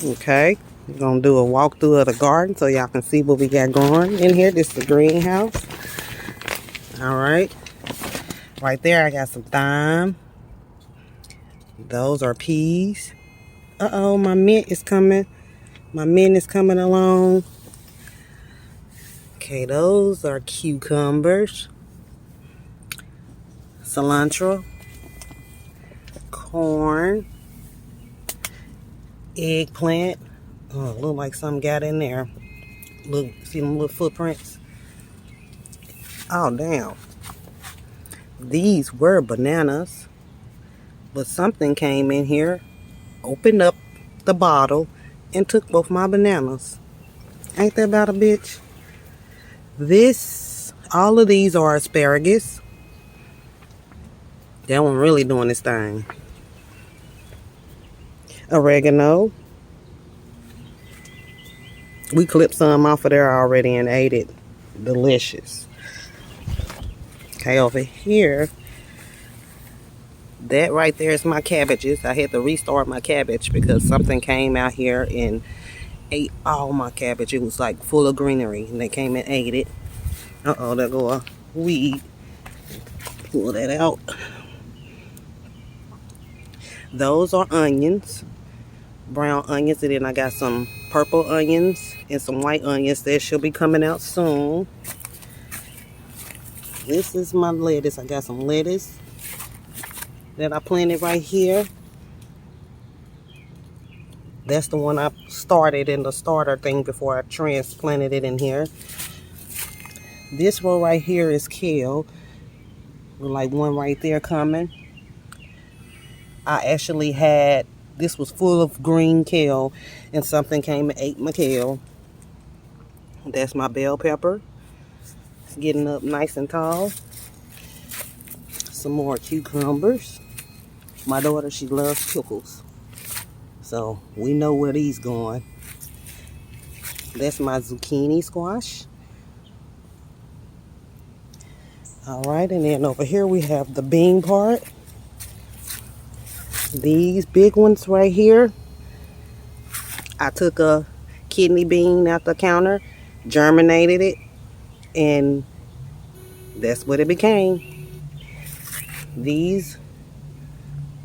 Okay, we're gonna do a walkthrough of the garden so y'all can see what we got growing in here. This is the greenhouse. All right, right there I got some thyme. Those are peas. Uh-oh, my mint is coming. My mint is coming along. Okay, those are cucumbers, cilantro, corn, eggplant. Oh, look like something got in there. Look, see them little footprints? Oh, damn. These were bananas, but something came in here, opened up the bottle, and took both my bananas. Ain't that about a bitch? All of these are asparagus. That one really doing this thing. Oregano. We clipped some off of there already and ate it. Delicious. Okay, over here, that right there is my cabbages. I had to restart my cabbage because something came out here and ate all my cabbage. It was like full of greenery and they came and ate it. Uh-oh, there go a weed. Pull that out. Those are onions. Brown onions, and then I got some purple onions and some white onions that should be coming out soon. This is my lettuce. I got some lettuce that I planted right here. That's the one I started in the starter thing before I transplanted it in here. This row right here is kale. Like one right there coming. I actually had, this was full of green kale and something came and ate my kale. That's my bell pepper. It's getting up nice and tall. Some more cucumbers. My daughter, she loves pickles. So we know where these going. That's my zucchini squash. All right, and then over here we have the bean part. These big ones right here. I took a kidney bean out the counter, germinated it, and that's what it became. These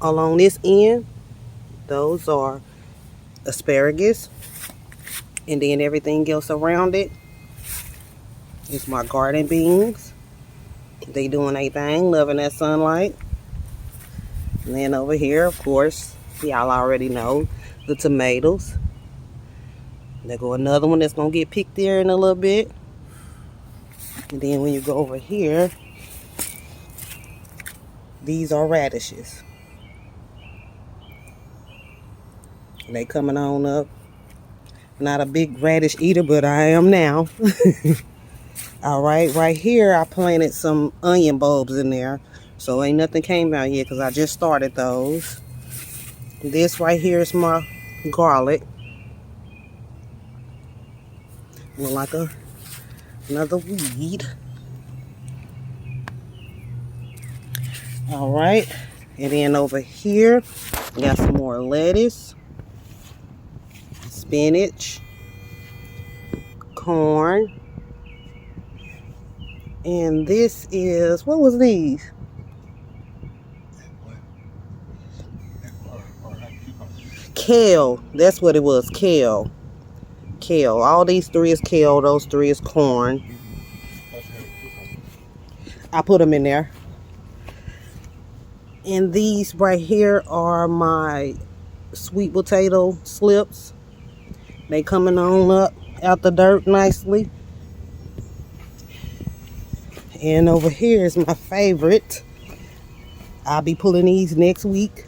along this end, those are asparagus, and then everything else around it is my garden beans. They doing their thing, loving that sunlight. And then over here, of course, y'all already know the tomatoes. There go another one that's gonna get picked there in a little bit. And then when you go over here, these are radishes. They coming on up. Not a big radish eater, but I am now. All right here I planted some onion bulbs in there. So ain't nothing came out yet because I just started those. This right here is my garlic. Look like another weed. All right, and then over here, we got some more lettuce, spinach, corn, and this is, what was these? Kale, that's what it was, kale. Kale, all these three is kale, those three is corn. I put them in there. And these right here are my sweet potato slips. They coming on up out the dirt nicely. And over here is my favorite. I'll be pulling these next week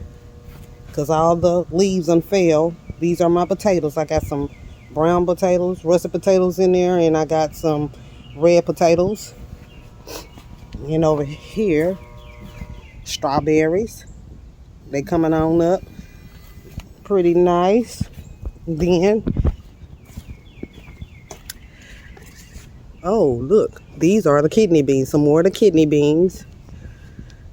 because all the leaves done fell. These are my potatoes. I got some brown potatoes, russet potatoes in there, and I got some red potatoes. And over here, strawberries. They coming on up pretty nice. Then, oh look, these are the kidney beans. Some more of the kidney beans.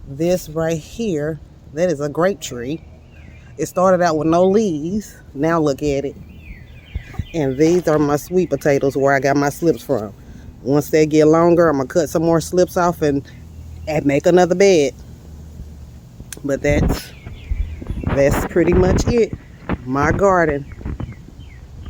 This right here, that is a grape tree. It started out with no leaves. Now look at it. And these are my sweet potatoes where I got my slips from. Once they get longer, I'm gonna cut some more slips off and make another bed. But that's pretty much it. My garden.